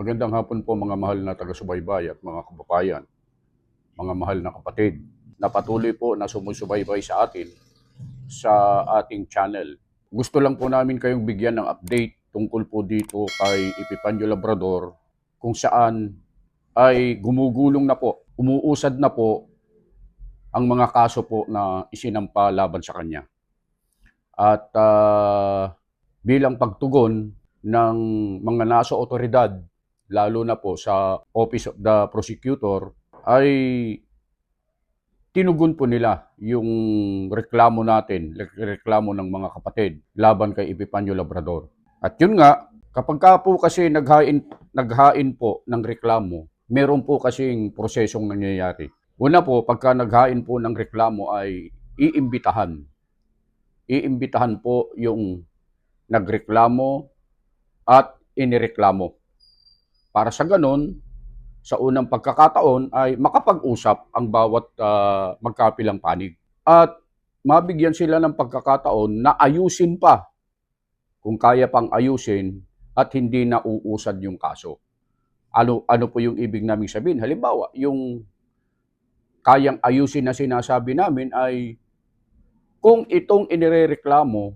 Magandang hapon po mga mahal na taga-subaybay at mga kababayan, mga mahal na kapatid na patuloy po na sumusubaybay sa atin sa ating channel. Gusto lang po namin kayong bigyan ng update tungkol po dito kay Epifanio Labrador kung saan ay gumugulong na po, umuusad na po ang mga kaso po na isinampa laban sa kanya. At bilang pagtugon ng mga nasa otoridad, lalo na po sa Office of the Prosecutor, ay tinugon po nila yung reklamo natin, reklamo ng mga kapatid laban kay Epifanio Labrador. At yun nga, kapag ka po kasi naghain po ng reklamo, meron po kasing prosesong nangyayari. Una po, pagka naghain po ng reklamo ay iimbitahan. Iimbitahan po yung nagreklamo at inireklamo. Para sa ganun, sa unang pagkakataon ay makapag-usap ang bawat magkapilang panig. At mabigyan sila ng pagkakataon na ayusin pa kung kaya pang ayusin at hindi na uusad yung kaso. Ano po yung ibig naming sabihin? Halimbawa, yung kayang ayusin na sinasabi namin ay kung itong inirereklamo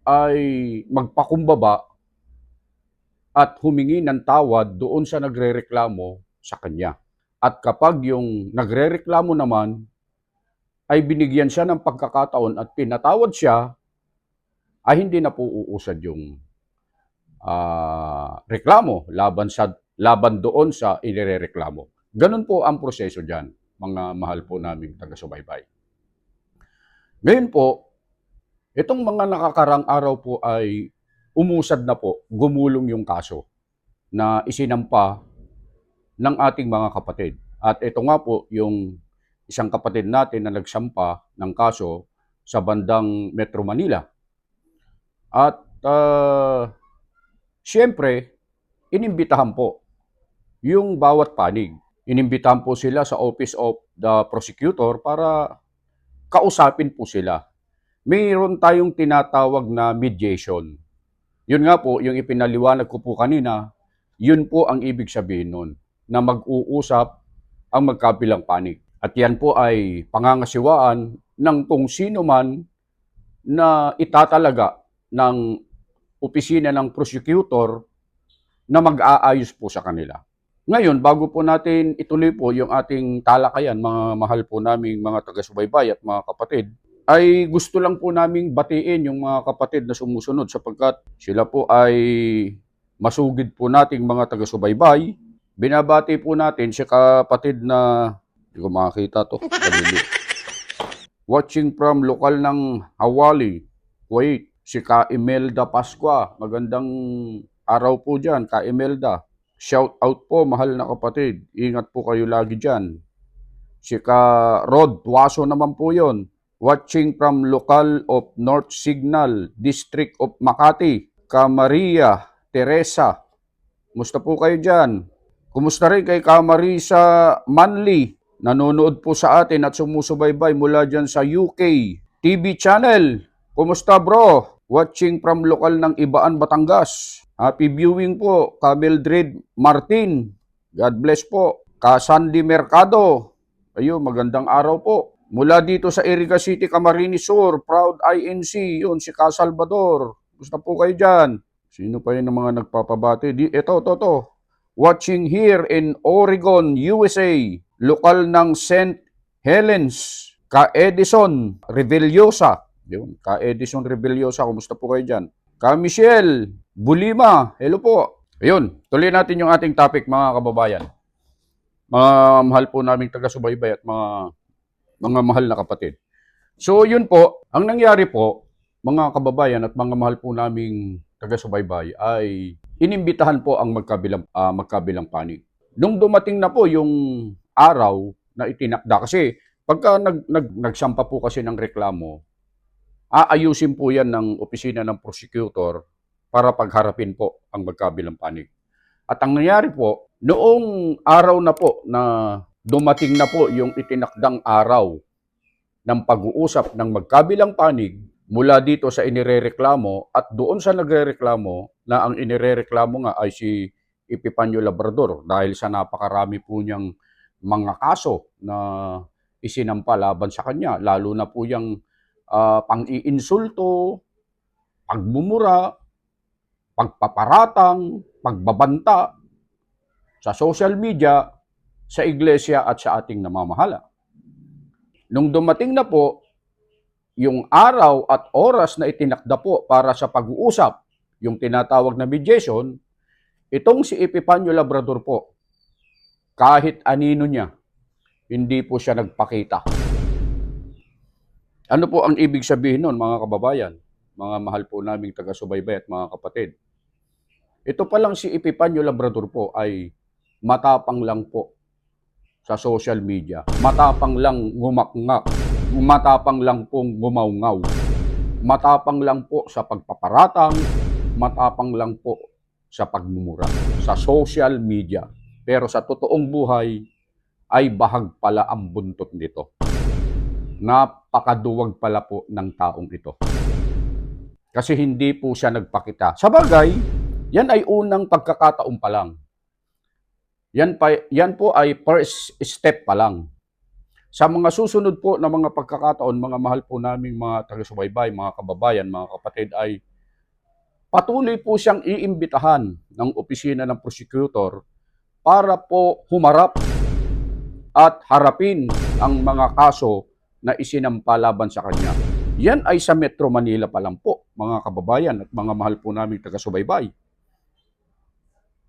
ay magpakumbaba at humingi ng tawad doon sa nagrereklamo sa kanya. At kapag yung nagrereklamo naman ay binigyan siya ng pagkakataon at pinatawad siya, ay hindi na po uusad yung reklamo laban doon sa inirereklamo. Ganun po ang proseso diyan, mga mahal po naming taga-subaybay. Ngayon po, itong mga nakakarang araw po ay umusad na po, gumulong yung kaso na isinampa ng ating mga kapatid. At ito nga po yung isang kapatid natin na nagsampa ng kaso sa bandang Metro Manila. At siyempre, inimbitahan po yung bawat panig. Inimbitahan po sila sa Office of the Prosecutor para kausapin po sila. Mayroon tayong tinatawag na mediation. Yun nga po, yung ipinaliwanag ko po kanina, yun po ang ibig sabihin nun, na mag-uusap ang magkabilang panig. At yan po ay pangangasiwaan ng kung sino man na itatalaga ng opisina ng prosecutor na mag-aayos po sa kanila. Ngayon, bago po natin ituloy po yung ating talakayan, mga mahal po naming mga taga-subaybay at mga kapatid, ay gusto lang po naming batiin yung mga kapatid na sumusunod sapagkat sila po ay masugid po nating mga taga-subaybay. Binabati po natin si kapatid na, hindi ko makakita to, watching from lokal ng Hawali, Kuwait, si Ka Imelda Pasqua. Magandang araw po dyan, Ka Imelda. Shout out po, mahal na kapatid. Ingat po kayo lagi dyan. Si Ka Rod Tuaso naman po yon. Watching from local of North Signal, District of Makati. Ka Maria Teresa. Kumusta po kayo dyan? Kumusta rin kay Ka Marisa Manley? Nanonood po sa atin at sumusubaybay mula dyan sa UK. TV channel. Kumusta bro? Watching from lokal ng Ibaan, Batangas. Happy viewing po, Ka Mildred Martin. God bless po. Ka Sandy Mercado. Ayun, magandang araw po. Mula dito sa Iriga City, Camarines Sur, proud INC, yun, si Ka Salvador. Gusto po kayo dyan? Sino pa yun ng mga nagpapabati? Ito. Watching here in Oregon, USA. Lokal ng St. Helens, Ka Edison Reveliosa. Yun, Ka Edison Reveliosa, kumusta po kayo dyan? Ka Michelle Bulima, hello po. Ayun, tuloy natin yung ating topic mga kababayan. Mga mahal po naming taga-subaybay at mga mahal na kapatid. So yun po, ang nangyari po, mga kababayan at mga mahal po naming taga-subaybay ay inimbitahan po ang magkabilang panig. Nung dumating na po yung araw na itinakda, kasi pagka nagsampa po kasi ng reklamo, aayusin po yan ng opisina ng prosecutor para pagharapin po ang magkabilang panig. At ang nangyari po, noong araw na po na dumating na po yung itinakdang araw ng pag-uusap ng magkabilang panig mula dito sa inirereklamo at doon sa nagrereklamo na ang inirereklamo nga ay si Epifanio Labrador dahil sa napakarami po niyang mga kaso na isinampa laban sa kanya, lalo na po yung pang-iinsulto, pagmumura, pagpaparatang, pagbabanta sa social media, sa iglesia at sa ating namamahala. Nung dumating na po yung araw at oras na itinakda po para sa pag-uusap, yung tinatawag na mediation, itong si Epifanio Labrador po, kahit anino niya, hindi po siya nagpakita. Ano po ang ibig sabihin nun, mga kababayan, mga mahal po naming taga-subaybay at mga kapatid? Ito pa lang si Epifanio Labrador po ay matapang lang po sa social media. Matapang lang ngumakngak. Matapang lang pong ngumawngaw. Matapang lang po sa pagpaparatang. Matapang lang po sa pagmumura sa social media. Pero sa totoong buhay ay bahag pala ang buntot nito. Napakaduwag pala po ng taong ito. Kasi hindi po siya nagpakita. Sa bagay, yan ay unang pagkakataon pa lang. Yan po ay first step pa lang. Sa mga susunod po na mga pagkakataon, mga mahal po naming mga taga-subaybay, mga kababayan, mga kapatid, ay patuloy po siyang iimbitahan ng opisina ng prosecutor para po humarap at harapin ang mga kaso na isinampa laban sa kanya. Yan ay sa Metro Manila pa lang po, mga kababayan at mga mahal po naming taga-subaybay.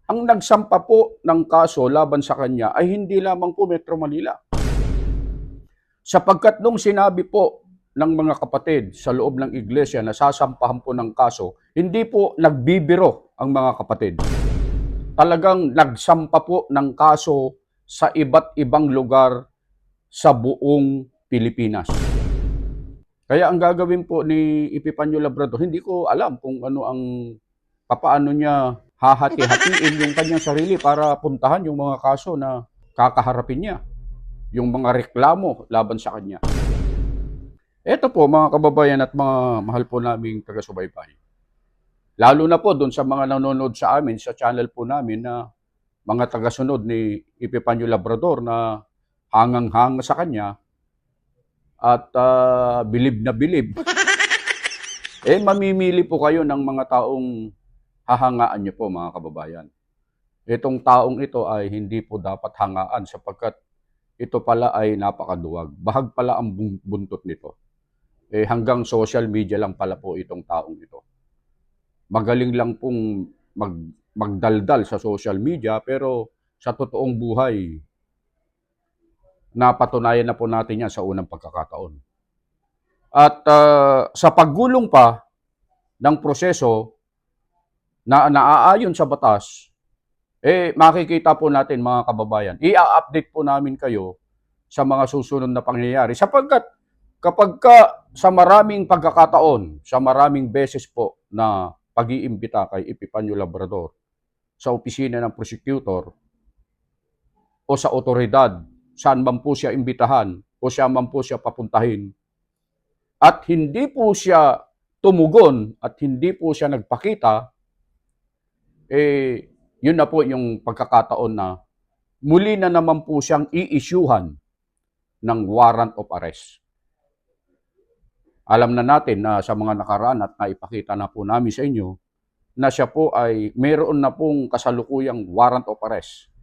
Ang nagsampa po ng kaso laban sa kanya ay hindi lamang po Metro Manila. Sapagkat nung sinabi po ng mga kapatid sa loob ng iglesia na sasampahan po ng kaso, hindi po nagbibiro ang mga kapatid. Talagang nagsampa po ng kaso sa iba't ibang lugar sa buong Pilipinas. Kaya ang gagawin po ni Epifanio Labrador, hindi ko alam kung ano ang papaano niya hahati-hatiin yung kanyang sarili para puntahan yung mga kaso na kakaharapin niya, yung mga reklamo laban sa kanya. Ito po mga kababayan at mga mahal po naming taga-subaybay. Lalo na po doon sa mga nanonood sa amin, sa channel po namin na mga taga-sunod ni Epifanio Labrador na hangang-hanga sa kanya at bilib na bilib. Mamimili po kayo ng mga taong hahangaan niyo po mga kababayan. Itong taong ito ay hindi po dapat hangaan sapagkat ito pala ay napakaduwag. Bahag pala ang buntot nito. Hanggang social media lang pala po itong taong ito. Magaling lang pong magdaldal sa social media pero sa totoong buhay, napatunayan na po natin yan sa unang pagkakataon. At sa paggulong pa ng proseso, na naaayon sa batas, makikita po natin mga kababayan, i-update po namin kayo sa mga susunod na pangyayari. Sapagkat kapag sa maraming pagkakataon, sa maraming beses po na pag-iimbita kay Epifanio Labrador sa opisina ng prosecutor o sa otoridad, saan man po siya imbitahan o saan man po siya papuntahin, at hindi po siya tumugon at hindi po siya nagpakita, yun na po yung pagkakataon na muli na naman po siyang i-issuehan ng warrant of arrest. Alam na natin na sa mga nakaraan at naipakita na po namin sa inyo na siya po ay mayroon na pong kasalukuyang warrant of arrest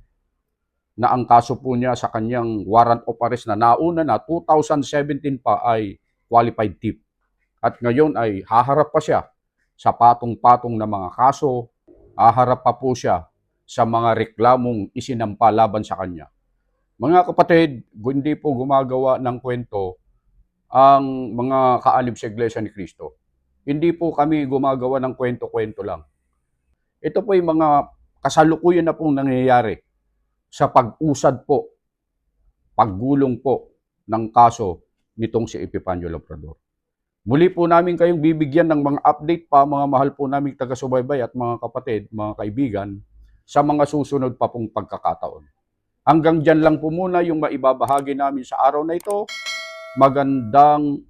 na ang kaso po niya sa kanyang warrant of arrest na nauna na 2017 pa ay qualified thief. At ngayon ay haharap pa siya sa patong-patong na mga kaso, haharap pa po siya sa mga reklamong isinampa laban sa kanya. Mga kapatid, hindi po gumagawa ng kwento ang mga kaalib sa Iglesia ni Cristo. Hindi po kami gumagawa ng kwento-kwento lang. Ito po yung mga kasalukuyan na pong nangyayari sa pag-usad po, paggulong po ng kaso nitong si Epifanio Labrador. Muli po namin kayong bibigyan ng mga update pa, mga mahal po naming taga-subaybay at mga kapatid, mga kaibigan, sa mga susunod pa pong pagkakataon. Hanggang dyan lang po muna yung maibabahagi namin sa araw na ito. Magandang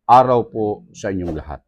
araw po sa inyong lahat.